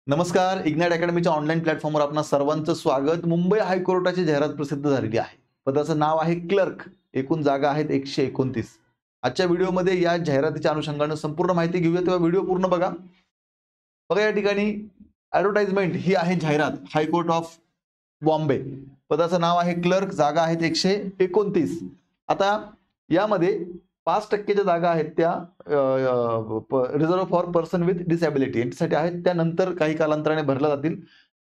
नमस्कार. Ignite अकॅडमीच्या online प्लॅटफॉर्मवर आपणा सर्वांचं स्वागत. मुंबई हायकोर्टाची जाहिरात प्रसिद्ध झालेली आहे. पदाचं नाव आहे क्लर्क. एकूण जागा आहेत 129. आजच्या व्हिडिओमध्ये या जाहिरातीच्या अनुषंगाने संपूर्ण माहिती घेऊया, तेव्हा व्हिडिओ पूर्ण बघा. बघा या ठिकाणी ॲडव्हर्टाइजमेंट ही आहे जाहिरात. High court of Bombay. पदाचं नाव आहे क्लर्क. जागा आहेत 129. आता यामध्ये 5% जागा आहेत त्या reserve for person with disability यांच्यासाठी आहेत. त्यानंतर काही कालांतराने भरल्या जातील.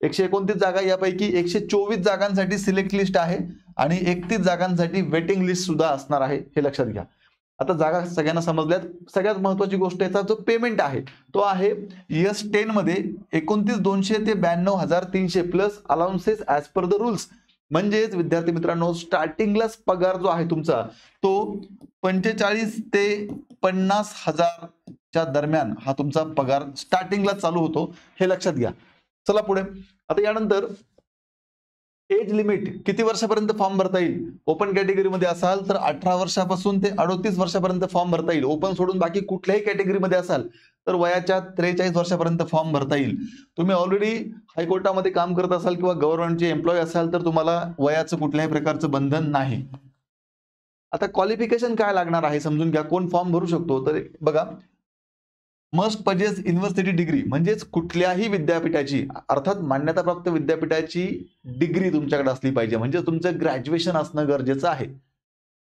129 जागा, यापैकी 124 जागांसाठी सिलेक्ट लिस्ट आहे आणि 31 जागांसाठी वेटिंग लिस्ट सुद्धा असणार आहे, हे लक्षात घ्या. आता जागा सगळ्यांना समजल्यात. सगळ्यात महत्वाची गोष्ट याचा जो पेमेंट आहे तो आहे S10 मध्ये 29,200 ते 92,300 plus allowances as per the rules. म्हणजेच विद्यार्थी मित्रांनो, स्टार्टिंगलाच पगार जो आहे तुमचा तो 45 ते 50,000च्या दरम्यान हा तुमचा पगार स्टार्टिंगला चालू होतो, हे लक्षात घ्या. चला पुढे. आता यानंतर एज लिमिट किती वर्षापर्यंत फॉर्म भरता येईल. ओपन कॅटेगरीमध्ये असाल तर 18 वर्षापासून ते 38 वर्षापर्यंत फॉर्म भरता येईल. ओपन सोडून बाकी कुठल्याही कॅटेगरीमध्ये असाल तर वयाच्या 43 वर्षापर्यंत फॉर्म भरता येईल. तुम्ही ऑलरेडी हायकोर्टामध्ये काम करत असाल किंवा गव्हर्नमेंटचे एम्प्लॉय असाल तर तुम्हाला वयाचं कुठल्याही प्रकारचं बंधन नाही. आता क्वालिफिकेशन काय लागणार आहे समजून घ्या. कोण फॉर्म भरू शकतो तर बघा, मस्ट पजेस युनिव्हर्सिटी डिग्री, म्हणजेच कुठल्याही विद्यापीठाची अर्थात मान्यताप्राप्त विद्यापीठाची डिग्री तुमच्याकडे असली पाहिजे. म्हणजे तुमचं ग्रॅज्युएशन असणं गरजेचं आहे.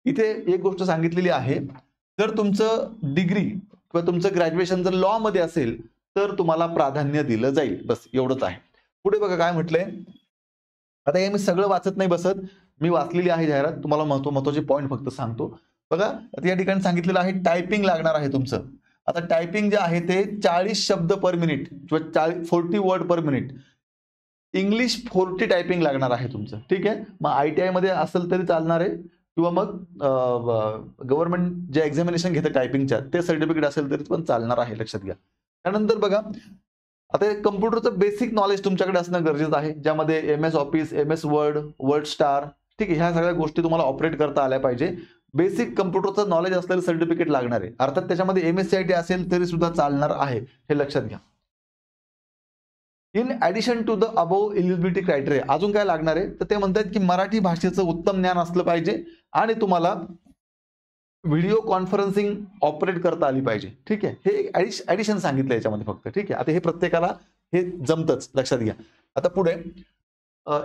इथे एक गोष्ट सांगितलेली आहे, जर तुमचं डिग्री किंवा तुमचं ग्रॅज्युएशन जर लॉ मध्ये असेल तर तुम्हाला प्राधान्य दिलं जाईल. बस एवढंच आहे. पुढे बघा काय म्हटलंय. आता हे मी सगळं वाचत नाही बसत, मी वाचलेली आहे जाहिरात. तुम्हाला महत्वाचे पॉईंट फक्त सांगतो. बघा आता या ठिकाणी सांगितलेलं आहे टायपिंग लागणार आहे तुमचं. आता टायपिंग जे आहे ते 40 शब्द पर मिनिट किंवा 40 word per minute. English 40 typing लागणार आहे तुमचं. ठीक आहे. मग ITI मध्ये असेल तरी चालणार आहे किंवा मग गव्हर्नमेंट जे एक्झामिनेशन घेतं टायपिंगच्या ते सर्टिफिकेट असेल तरी पण चालणार आहे, लक्षात घ्या. त्यानंतर बघा आता कम्प्युटरचं बेसिक नॉलेज तुमच्याकडे असणं गरजेचं आहे, ज्यामध्ये MS office, MS word, word star, ठीक आहे, ह्या सगळ्या गोष्टी तुम्हाला ऑपरेट करता आल्या पाहिजे. बेसिक कम्प्युटरचं नॉलेज असलेलं सर्टिफिकेट लागणार आहे. अर्थात त्याच्यामध्ये MSc असेल तरी सुद्धा चालणार आहे, हे लक्षात घ्या. In addition to the above eligibility criteria अजून काय लागणार आहे तर ते म्हणतात की मराठी भाषेचं उत्तम ज्ञान असलं पाहिजे आणि तुम्हाला व्हिडिओ कॉन्फरन्सिंग ऑपरेट करता आली पाहिजे. ठीक आहे. हे ऍडिशन सांगितलं याच्यामध्ये फक्त. ठीक आहे. आता हे प्रत्येकाला हे जमतच, लक्षात घ्या. आता पुढे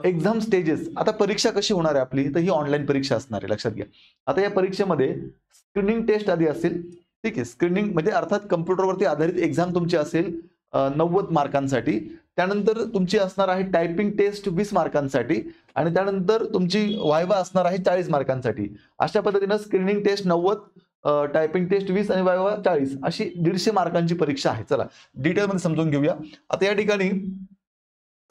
एक्झाम स्टेजेस. आता परीक्षा कशी होणार आहे आपली, तर ही ऑनलाईन परीक्षा असणार आहे, लक्षात घ्या. आता या परीक्षेमध्ये स्क्रीनिंग टेस्ट आधी असेल. ठीक आहे. स्क्रीनिंग म्हणजे अर्थात कम्प्युटरवरती आधारित एक्झाम तुमची असेल 90 मार्कांसाठी. त्यानंतर तुमची असणार आहे टायपिंग टेस्ट 20 मार्कांसाठी आणि त्यानंतर तुमची वायवा असणार आहे 40 मार्कांसाठी. अशा पद्धतीनं स्क्रीनिंग टेस्ट 90, टायपिंग टेस्ट 20 आणि वायवा 40 अशी 150 मार्कांची परीक्षा आहे. चला डिटेलमध्ये समजून घेऊया. आता या ठिकाणी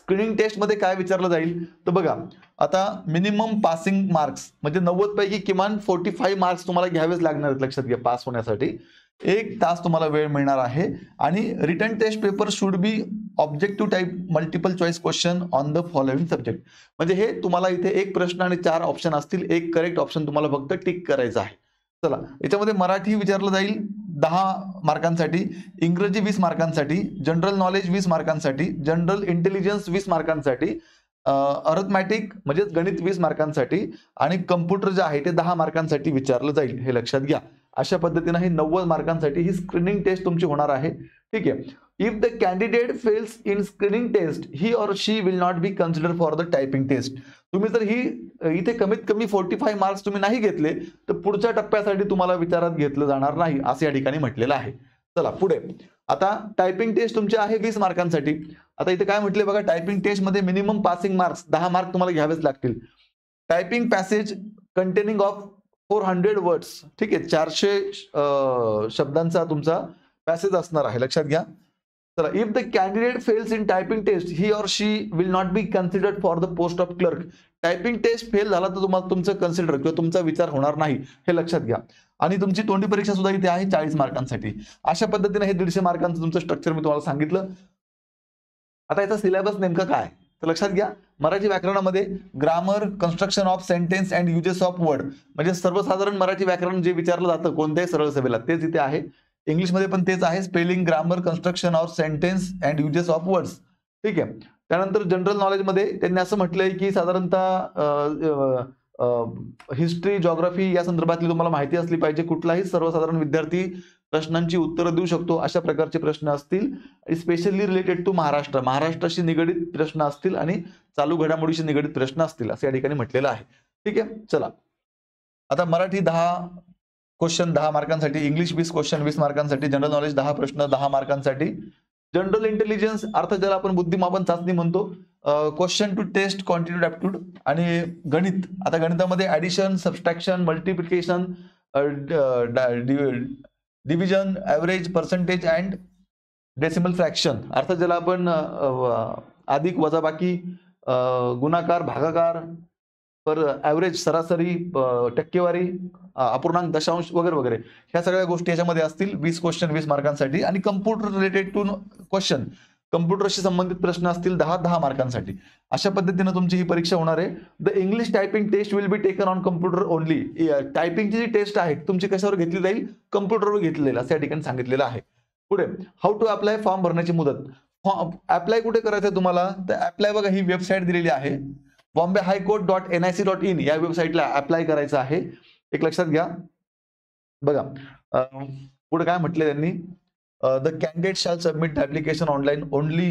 स्क्रीनिंग टेस्ट मध्ये काय विचारलं जाईल तर बघा, आता मिनिमम पासिंग मार्क्स म्हणजे 90 पैकी किमान 45 मार्क्स तुम्हाला घ्यावेच लागणार आहेत, लक्षात घ्या. पास होण्यासाठी 1 तास तुम्हाला वेळ मिळणार आहे आणि written test paper should be objective type multiple choice question on the following subject. म्हणजे हे तुम्हाला इथे 1 प्रश्न आणि 4 ऑप्शन असतील. 1 करेक्ट ऑप्शन तुम्हाला फक्त टिक करायचं आहे. चला याच्यामध्ये मराठी विचारलं जाईल 10 मार्कांसाठी, इंग्रजी 20 मार्कांसाठी, जनरल नॉलेज 20 मार्कांसाठी, जनरल इंटेलिजन्स 20 मार्कांसाठी, अर्थमॅटिक म्हणजे गणित 20 मार्कांसाठी आणि कम्प्युटर जे आहे ते 10 मार्कांसाठी विचारलं जाईल, हे लक्षात घ्या. अशा पद्धतीने ही 90 मार्कांसाठी ही स्क्रीनिंग टेस्ट तुमची होणार आहे. ठीक आहे. If the candidate fails in screening test he or she will not be consider for the typing test. तुम्ही जर ही इथे कमीत कमी 45 मार्क्स तुम्ही नाही घेतले तर पुढच्या टप्प्यासाठी तुम्हाला विचारात घेतलं जाणार नाही, असं या ठिकाणी म्हटलेलं आहे. चला पुढे. आता टायपिंग टेस्ट तुमची आहे 20 मार्कांसाठी. आता इथे काय म्हटले बघा, टायपिंग टेस्ट मध्ये मिनिमम पासिंग मार्क्स 10 मार्क तुम्हाला घ्यावेच लागतील. Typing passage containing of 400 words. ठीक आहे. 400 शब्दांचा तुमचा पॅसेज असणार आहे, लक्षात घ्या. चला, if the candidate fails in typing test he or she will not be considered for the post of clerk. Typing test fail झाला तर तुम्हाला तुमचं कन्सिडर किंवा तुमचा विचार होणार नाही, हे लक्षात घ्या. आणि तुमची तोंडी परीक्षा सुद्धा इथे आहे 40 मार्कांसाठी. अशा पद्धतीने हे 150 मार्कांचं तुमचं स्ट्रक्चर मी तुम्हाला सांगितलं. आता याचा सिलेबस नेमका काय तर लक्षात घ्या. मराठी व्याकरणामध्ये grammar, construction of sentence and uses of word म्हणजे सर्वसाधारण मराठी व्याकरण जे विचारलं जातं कोणत्याही सरळ सभेला तेच इथे आहे. इंग्लिशमध्ये पण तेच आहे. Spelling, grammar, construction of sentence and uses of words ठीक आहे. त्यानंतर जनरल नॉलेजमध्ये त्यांनी असं म्हटलंय की साधारणतः हिस्ट्री, जॉग्राफी या संदर्भातली तुम्हाला माहिती असली पाहिजे. कुठलाही सर्वसाधारण विद्यार्थी प्रश्नांची उत्तरं देऊ शकतो अशा प्रकारचे प्रश्न असतील. स्पेशली रिलेटेड टू महाराष्ट्राशी निगडीत प्रश्न असतील आणि चालू घडामोडीशी निगडीत प्रश्न असतील असं या ठिकाणी म्हटलेलं आहे. ठीक आहे. चला आता मराठी 10 क्वेश्चन 10 मार्कांसाठी, इंग्लिश 20 क्वेश्चन 20 मार्कांसाठी, जनरल नॉलेज 10 प्रश्न 10 मार्कांसाठी, जनरल इंटेलिजन्स अर्थात ज्याला आपण बुद्धिमापन चाचणी म्हणतो, question to test quantitative aptitude, आणि गणित. आता गणितामध्ये addition, subtraction, multiplication, division, average, percentage and decimal fraction अर्थात ज्याला आपण अधिक, वजाबाकी, गुणाकार, भागाकार, पर ॲव्हरेज सरासरी, टक्केवारी, अपूर्णांक, दशांश वगैरे वगैरे ह्या सगळ्या गोष्टी याच्यामध्ये असतील. 20 क्वेश्चन 20 मार्कांसाठी. आणि कम्प्युटर रिलेटेड टू क्वेश्चन, कम्प्युटरशी संबंधित प्रश्न असतील 10 मार्कांसाठी. अशा पद्धतीने तुमची ही परीक्षा होणार आहे. The English typing test will be taken on computer only. टायपिंगची जी टेस्ट आहे तुमची कशावर घेतली जाईल? कम्प्युटरवर घेतली जाईल असं या ठिकाणी सांगितलेलं आहे. पुढे हाऊ टू अप्लाय, फॉर्म भरण्याची मुदत. अप्लाय कुठे करायचं आहे तुम्हाला? तर अप्लाय बघा ही वेबसाईट दिलेली आहे, BombayHighCourt.nic.in या वेबसाईटला अप्लाय करायचं आहे. एक लक्षात घ्या. बघा पुढे काय म्हटलंय त्यांनी, the candidate shall submit the application online only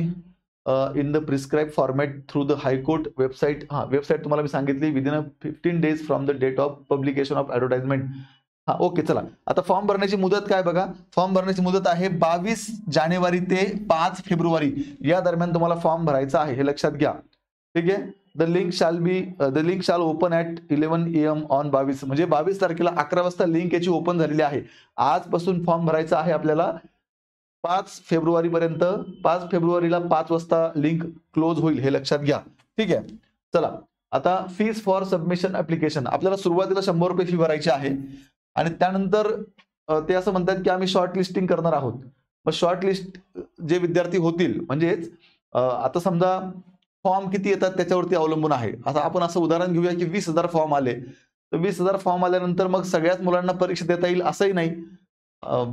in the prescribe format through the high court website. Website तुम्हाला मी सांगितली, within 15 days from the date of publication of advertisement. Okay. चला आता फॉर्म भरण्याची मुदत काय बघा. फॉर्म भरण्याची मुदत आहे 22 जानेवारी ते 5 फेब्रुवारी या दरम्यान तुम्हाला फॉर्म भरायचा आहे, हे लक्षात घ्या. ठीक आहे. द लिंक शाल ओपन ॲट 11 AM ऑन 22, म्हणजे 22 तारखेला 11 वाजता लिंक याची ओपन झालेली आहे. आजपासून फॉर्म भरायचा आहे आपल्याला 5 फेब्रुवारी पर्यंत. 5 फेब्रुवारीला 5 वाजता लिंक क्लोज होईल, हे लक्षात घ्या. ठीक आहे. चला आता फीस फॉर सबमिशन ऍप्लिकेशन. आपल्याला सुरुवातीला 100 रुपये फी भरायची आहे आणि त्यानंतर ते असं म्हणतात की आम्ही शॉर्ट लिस्टिंग करणार आहोत. मग शॉर्ट लिस्ट जे विद्यार्थी होतील, म्हणजेच आता समजा फॉर्म किती येतात त्याच्यावरती अवलंबून आहे. आता आपण असं उदाहरण घेऊया की 20,000 फॉर्म आले, तर 20,000 फॉर्म आल्यानंतर मग सगळ्याच मुलांना परीक्षा देता येईल असंही नाही.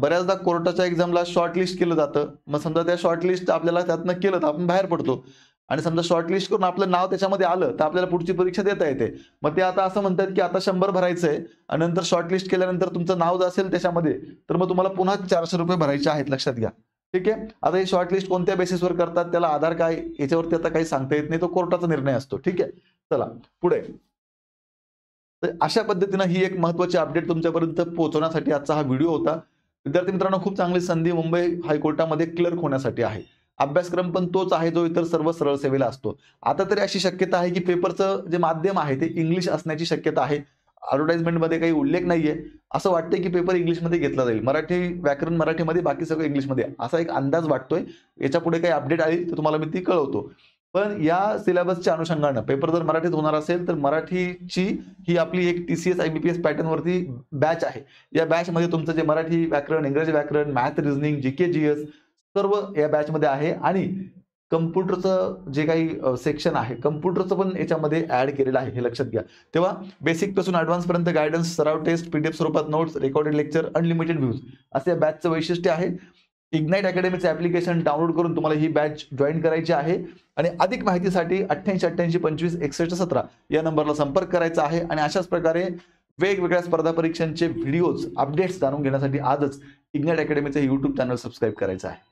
बऱ्याचदा कोर्टाच्या एक्झामला शॉर्टलिस्ट केलं जातं. मग समजा त्या शॉर्टलिस्ट आपल्याला त्यातनं केलं तर आपण बाहेर पडतो, आणि समजा शॉर्टलिस्ट करून आपलं नाव त्याच्यामध्ये आलं तर आपल्याला पुढची परीक्षा देता येते. मग ते आता असं म्हणतात की आता 100 भरायचंय आणि नंतर शॉर्टलिस्ट केल्यानंतर तुमचं नाव जर असेल त्याच्यामध्ये तर मग तुम्हाला पुन्हा 400 रुपये भरायचे आहेत, लक्षात घ्या. ठीक आहे. आता हे शॉर्टलिस्ट कोणत्या बेसिसवर करतात, त्याला आधार काय, याच्यावरती आता काही सांगता येत नाही, तो कोर्टाचा निर्णय असतो. ठीक आहे. चला पुढे. तर अशा पद्धतीनं ही एक महत्त्वाची अपडेट तुमच्यापर्यंत पोहोचवण्यासाठी आजचा हा व्हिडिओ होता. विद्यार्थी मित्रांनो, खूप चांगली संधी मुंबई हायकोर्टामध्ये क्लर्क होण्यासाठी आहे. अभ्यासक्रम पण तोच आहे जो इतर सर्व सरळ सेवेला असतो. आता तरी अशी शक्यता आहे की पेपरचं जे माध्यम आहे ते इंग्लिश असण्याची शक्यता आहे. ॲडव्हर्टाइजमेंटमध्ये काही उल्लेख नाहीये. असं वाटतंय की पेपर इंग्लिशमध्ये घेतला जाईल. मराठी व्याकरण मराठीमध्ये, बाकी सगळं इंग्लिशमध्ये, असा एक अंदाज वाटतोय. याच्या पुढे काही अपडेट आली तर तुम्हाला मी ती कळवतो. पण या सिलेबसच्या अनुषंगानं पेपर जर मराठीत होणार असेल तर मराठीची ही आपली एक TCS IBPS पॅटर्नवरती बॅच आहे. या बॅचमध्ये तुमचं जे मराठी व्याकरण, इंग्रजी व्याकरण, मॅथ, रिझनिंग, GK GS सर्व या बॅचमध्ये आहे. आणि कम्प्युटरचं जे काही सेक्शन आहे, कम्प्युटरचं पण याच्यामध्ये ऍड केलेलं आहे, हे लक्षात घ्या. तेव्हा बेसिक पासून ऍडव्हान्स पर्यंत गायडन्स, सराव टेस्ट, PDF स्वरूपात notes, recorded lecture, unlimited views असे या बॅचचं वैशिष्ट्य आहे. इग्नाइट अकॅडमीचं ऍप्लिकेशन डाउनलोड करून तुम्हाला ही बॅच जॉईन करायची आहे. आणि अधिक माहितीसाठी 88 25 61 17 या नंबरला संपर्क करायचा आहे. आणि अशाच प्रकारे वेगवेगळ्या स्पर्धा परीक्षांचे व्हिडिओज, अपडेट्स जाणून घेण्यासाठी आजच इग्नाइट अकॅडमीचं YouTube चॅनल सबस्क्राईब करायचं आहे.